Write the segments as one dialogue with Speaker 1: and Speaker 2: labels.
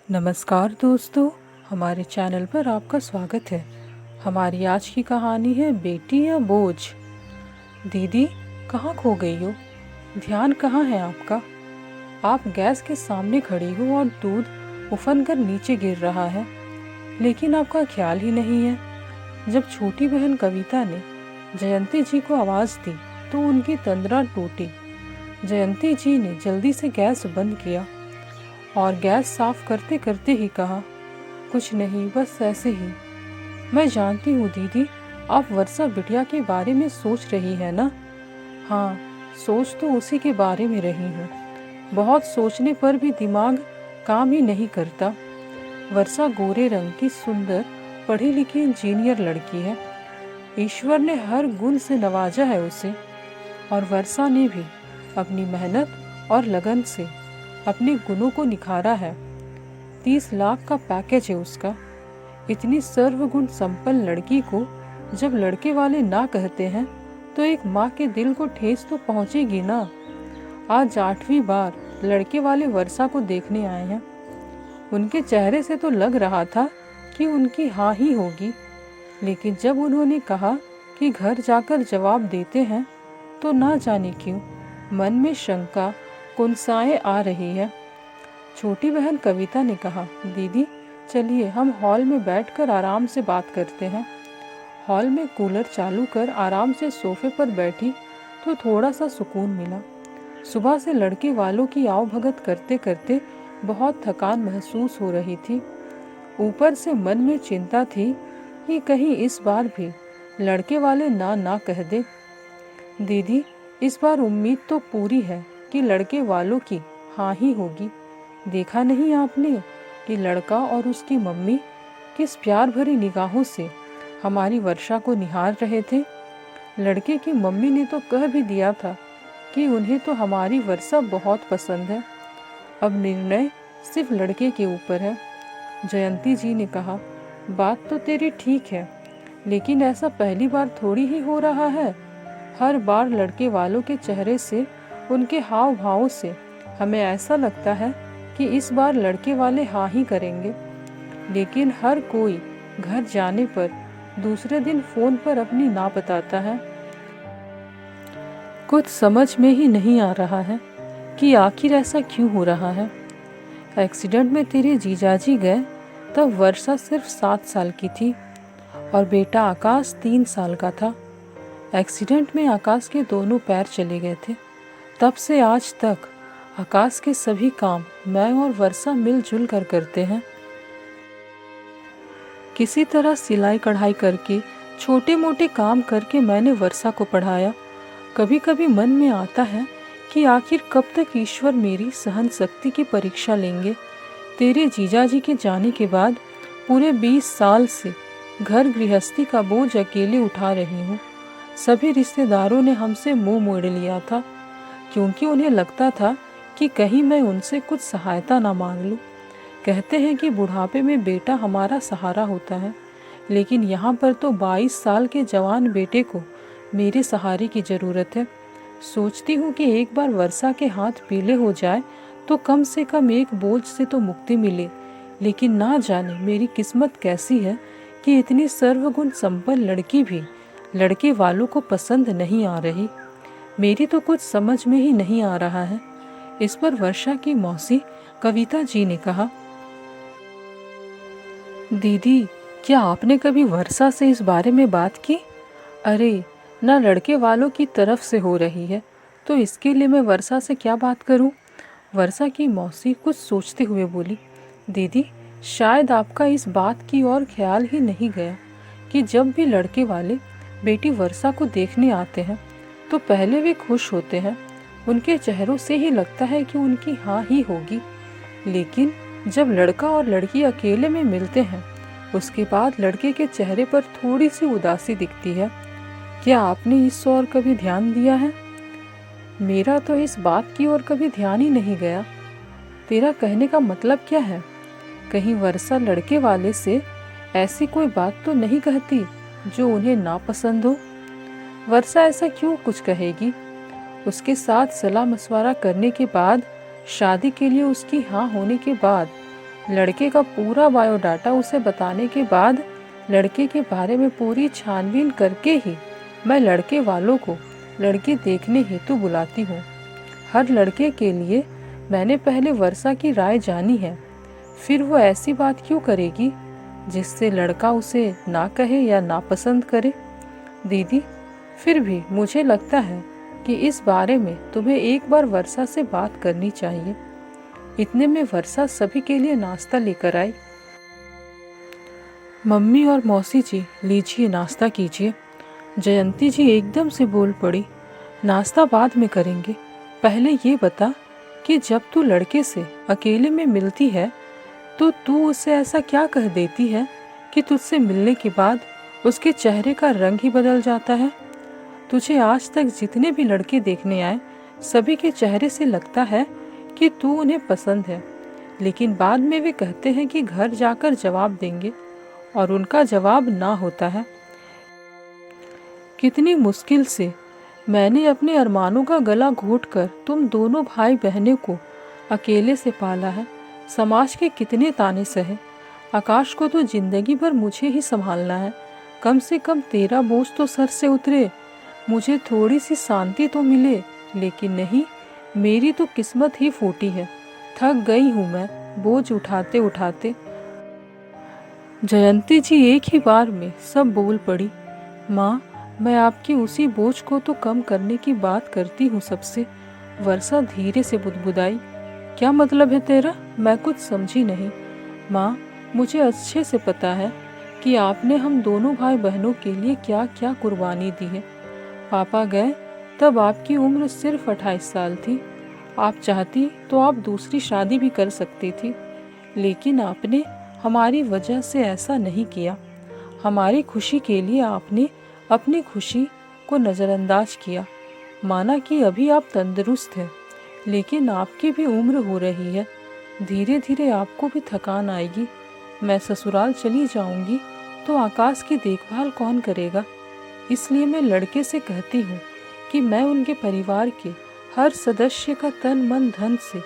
Speaker 1: नमस्कार दोस्तों, हमारे चैनल पर आपका स्वागत है। हमारी आज की कहानी है बेटी या बोझ। दीदी, कहाँ खो गई हो? ध्यान कहाँ है आपका? आप गैस के सामने खड़ी हो और दूध उफन कर नीचे गिर रहा है, लेकिन आपका ख्याल ही नहीं है। जब छोटी बहन कविता ने जयंती जी को आवाज़ दी तो उनकी तंद्रा टूटी। जयंती जी ने जल्दी से गैस बंद किया और गैस साफ करते करते ही कहा, कुछ नहीं, बस ऐसे ही। मैं जानती हूँ दीदी, आप वर्षा बिटिया के बारे में सोच रही है ना? हाँ, सोच तो उसी के बारे में रही हूँ। बहुत सोचने पर भी दिमाग काम ही नहीं करता। वर्षा गोरे रंग की सुंदर पढ़ी लिखी इंजीनियर लड़की है। ईश्वर ने हर गुण से नवाजा है उसे, और वर्षा ने भी अपनी मेहनत और लगन से अपने गुणों को निखारा है। 30 लाख का पैकेज है उसका। इतनी सर्वगुण संपन्न लड़की को जब लड़के वाले ना कहते हैं तो एक माँ के दिल को ठेस तो पहुँचेगी ना। आज 8वीं बार लड़के वाले वर्षा को देखने आए हैं। उनके चेहरे से तो लग रहा था कि उनकी हाँ ही होगी, लेकिन जब उन्होंने कहा कि घर जाकर जवाब देते हैं तो ना जाने क्यों मन में शंका कुंसाएं आ रही है। छोटी बहन कविता ने कहा, दीदी चलिए हम हॉल में बैठकर आराम से बात करते हैं। हॉल में कूलर चालू कर आराम से सोफे पर बैठी तो थोड़ा सा सुकून मिला। सुबह से लड़के वालों की आवभगत करते करते बहुत थकान महसूस हो रही थी। ऊपर से मन में चिंता थी कि कहीं इस बार भी लड़के वाले ना ना कह दे। दीदी, इस बार उम्मीद तो पूरी है कि लड़के वालों की हाँ ही होगी। देखा नहीं आपने कि लड़का और उसकी मम्मी किस प्यार भरी निगाहों से हमारी वर्षा को निहार रहे थे। लड़के की मम्मी ने तो कह भी दिया था कि उन्हें तो हमारी वर्षा बहुत पसंद है। अब निर्णय सिर्फ लड़के के ऊपर है। जयंती जी ने कहा, बात तो तेरी ठीक है, लेकिन ऐसा पहली बार थोड़ी ही हो रहा है। हर बार लड़के वालों के चेहरे से, उनके हाव भावों से हमें ऐसा लगता है कि इस बार लड़के वाले हाँ ही करेंगे, लेकिन हर कोई घर जाने पर दूसरे दिन फोन पर अपनी ना बताता है। कुछ समझ में ही नहीं आ रहा है कि आखिर ऐसा क्यों हो रहा है। एक्सीडेंट में तेरे जीजाजी गए तब वर्षा सिर्फ 7 साल की थी और बेटा आकाश 3 साल का था। एक्सीडेंट में आकाश के दोनों पैर चले गए थे। तब से आज तक आकाश के सभी काम मैं और वर्षा मिलजुल कर करते हैं। किसी तरह सिलाई कढ़ाई करके, छोटे मोटे काम करके मैंने वर्षा को पढ़ाया। कभी कभी मन में आता है कि आखिर कब तक ईश्वर मेरी सहन शक्ति की परीक्षा लेंगे। तेरे जीजाजी के जाने के बाद पूरे 20 साल से घर गृहस्थी का बोझ अकेले उठा रही हूँ। सभी रिश्तेदारों ने हमसे मुंह मोड़ लिया था, क्योंकि उन्हें लगता था कि कहीं मैं उनसे कुछ सहायता ना मांग लूँ। कहते हैं कि बुढ़ापे में बेटा हमारा सहारा होता है, लेकिन यहाँ पर तो 22 साल के जवान बेटे को मेरे सहारे की ज़रूरत है। सोचती हूँ कि एक बार वर्षा के हाथ पीले हो जाए तो कम से कम एक बोझ से तो मुक्ति मिले, लेकिन ना जाने मेरी किस्मत कैसी है कि इतनी सर्वगुण संपन्न लड़की भी लड़के वालों को पसंद नहीं आ रही। मेरी तो कुछ समझ में ही नहीं आ रहा है। इस पर वर्षा की मौसी कविता जी ने कहा, दीदी क्या आपने कभी वर्षा से इस बारे में बात की? अरे ना, लड़के वालों की तरफ से हो रही है तो इसके लिए मैं वर्षा से क्या बात करूं? वर्षा की मौसी कुछ सोचते हुए बोली, दीदी शायद आपका इस बात की ओर ख्याल ही नहीं गया कि जब भी लड़के वाले बेटी वर्षा को देखने आते हैं तो पहले वे खुश होते हैं। उनके चेहरों से ही लगता है कि उनकी हाँ ही होगी, लेकिन जब लड़का और लड़की अकेले में मिलते हैं उसके बाद लड़के के चेहरे पर थोड़ी सी उदासी दिखती है। क्या आपने इस ओर कभी ध्यान दिया है? मेरा तो इस बात की ओर कभी ध्यान ही नहीं गया। तेरा कहने का मतलब क्या है? कहीं वर्षा लड़के वाले से ऐसी कोई बात तो नहीं कहती जो उन्हें नापसंद हो? वर्षा ऐसा क्यों कुछ कहेगी? उसके साथ सलाह मशवरा करने के बाद, शादी के लिए उसकी हाँ होने के बाद लड़के का पूरा बायोडाटा उसे बताने के बाद लड़के के बारे में पूरी छानबीन करके ही मैं लड़के वालों को लड़की देखने हेतु बुलाती हूँ। हर लड़के के लिए मैंने पहले वर्षा की राय जानी है, फिर वो ऐसी बात क्यों करेगी जिससे लड़का उसे ना कहे या नापसंद करे। दीदी, फिर भी मुझे लगता है कि इस बारे में तुम्हें एक बार वर्षा से बात करनी चाहिए। इतने में वर्षा सभी के लिए नाश्ता लेकर आई। मम्मी और मौसी जी, लीजिए नाश्ता कीजिए। जयंती जी एकदम से बोल पड़ी, नाश्ता बाद में करेंगे, पहले ये बता कि जब तू लड़के से अकेले में मिलती है तो तू उसे ऐसा क्या कह देती है कि तुझसे मिलने के बाद उसके चेहरे का रंग ही बदल जाता है। तुझे आज तक जितने भी लड़के देखने आए सभी के चेहरे से लगता है कि तू उन्हें पसंद है, लेकिन बाद में वे कहते हैं कि घर जाकर जवाब देंगे और उनका जवाब ना होता है। कितनी मुश्किल से मैंने अपने अरमानों का गला घोटकर तुम दोनों भाई बहनों को अकेले से पाला है। समाज के कितने ताने सहे। आकाश को तो जिंदगी भर मुझे ही संभालना है। कम से कम तेरा बोझ तो सर से उतरे, मुझे थोड़ी सी शांति तो मिले। लेकिन नहीं, मेरी तो किस्मत ही फूटी है। थक गई हूँ मैं बोझ उठाते उठाते। जयंती जी एक ही बार में सब बोल पड़ी। माँ, मैं आपकी उसी बोझ को तो कम करने की बात करती हूँ सबसे। वर्षा धीरे से बुदबुदाई। क्या मतलब है तेरा? मैं कुछ समझी नहीं। माँ, मुझे अच्छे से पता है कि आपने हम दोनों भाई बहनों के लिए क्या क्या कुर्बानी दी है। पापा गए तब आपकी उम्र सिर्फ 28 साल थी। आप चाहती तो आप दूसरी शादी भी कर सकती थी, लेकिन आपने हमारी वजह से ऐसा नहीं किया। हमारी खुशी के लिए आपने अपनी खुशी को नज़रअंदाज किया। माना कि अभी आप तंदुरुस्त हैं, लेकिन आपकी भी उम्र हो रही है। धीरे धीरे आपको भी थकान आएगी। मैं ससुराल चली जाऊंगी तो आकाश की देखभाल कौन करेगा? इसलिए मैं लड़के से कहती हूँ कि मैं उनके परिवार के हर सदस्य का तन मन धन से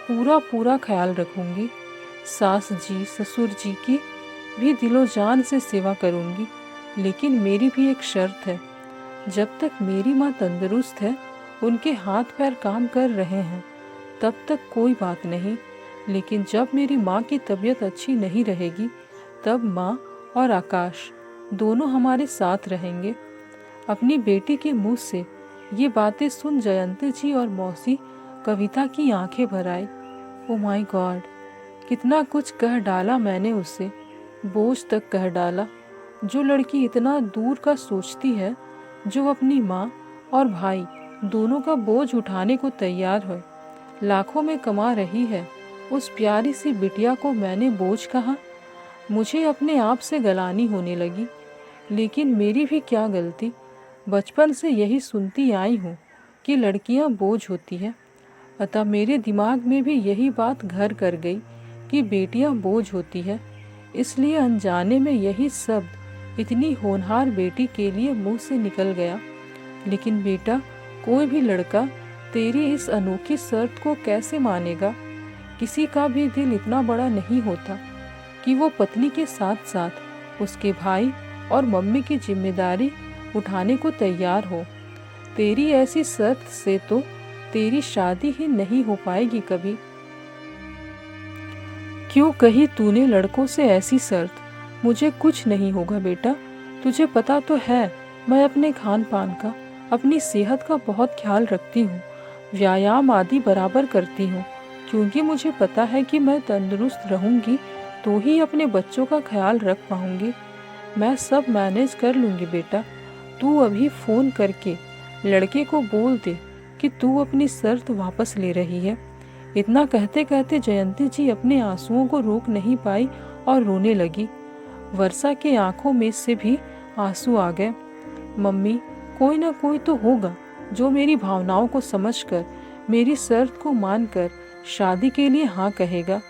Speaker 1: पूरा पूरा ख्याल रखूंगी। सास जी ससुर जी की भी दिलो जान से सेवा करूंगी। लेकिन मेरी भी एक शर्त है, जब तक मेरी माँ तंदुरुस्त है, उनके हाथ पैर काम कर रहे हैं, तब तक कोई बात नहीं। लेकिन जब मेरी माँ की तबीयत अच्छी नहीं रहेगी, तब माँ और आकाश दोनों हमारे साथ रहेंगे। अपनी बेटी के मुंह से ये बातें सुन जयंती जी और मौसी कविता की आंखें भर आई। ओ माय गॉड, कितना कुछ कह डाला मैंने उसे, बोझ तक कह डाला। जो लड़की इतना दूर का सोचती है, जो अपनी माँ और भाई दोनों का बोझ उठाने को तैयार है, लाखों में कमा रही है, उस प्यारी सी बिटिया को मैंने बोझ कहा। मुझे अपने आप से गलानी होने लगी। लेकिन मेरी भी क्या गलती? बचपन से यही सुनती आई हूँ कि लड़कियाँ बोझ होती है, अतः मेरे दिमाग में भी यही बात घर कर गई कि बेटियाँ बोझ होती है। इसलिए अनजाने में यही शब्द इतनी होनहार बेटी के लिए मुंह से निकल गया। लेकिन बेटा, कोई भी लड़का तेरी इस अनोखी शर्त को कैसे मानेगा? किसी का भी दिल इतना बड़ा नहीं होता कि वो पत्नी के साथ साथ उसके भाई और मम्मी की जिम्मेदारी उठाने को तैयार हो। तेरी ऐसी शर्त से तो तेरी शादी ही नहीं हो पाएगी कभी। क्यों कही तूने लड़कों से ऐसी शर्त? मुझे कुछ नहीं होगा बेटा, तुझे पता तो है मैं अपने खान पान का, अपनी सेहत का बहुत ख्याल रखती हूँ। व्यायाम आदि बराबर करती हूँ, क्योंकि मुझे पता है कि मैं तंदुरुस्त रहूँगी तो ही अपने बच्चों का ख्याल रख पाऊँगी। मैं सब मैनेज कर लूँगी बेटा। तू अभी फ़ोन करके लड़के को बोल दे कि तू अपनी शर्त वापस ले रही है। इतना कहते कहते जयंती जी अपने आंसुओं को रोक नहीं पाई और रोने लगी। वर्षा के आंखों में से भी आंसू आ गए। मम्मी, कोई ना कोई तो होगा जो मेरी भावनाओं को समझकर मेरी शर्त को मानकर शादी के लिए हाँ कहेगा।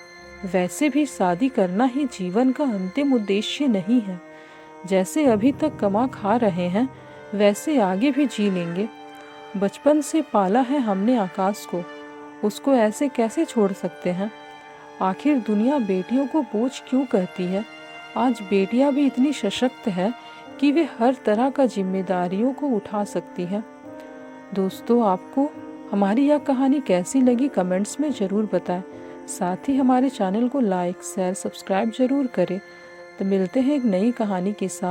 Speaker 1: वैसे भी शादी करना ही जीवन का अंतिम उद्देश्य नहीं है। जैसे अभी तक कमा खा रहे हैं, वैसे आगे भी जी लेंगे। बचपन से पाला है हमने आकाश को, उसको ऐसे कैसे छोड़ सकते हैं? आखिर दुनिया बेटियों को बोझ क्यों कहती है? आज बेटियां भी इतनी सशक्त है कि वे हर तरह का जिम्मेदारियों को उठा सकती है। दोस्तों, आपको हमारी यह कहानी कैसी लगी कमेंट्स में ज़रूर बताएं। साथ ही हमारे चैनल को लाइक, शेयर, सब्सक्राइब जरूर करें। तो मिलते हैं एक नई कहानी के साथ।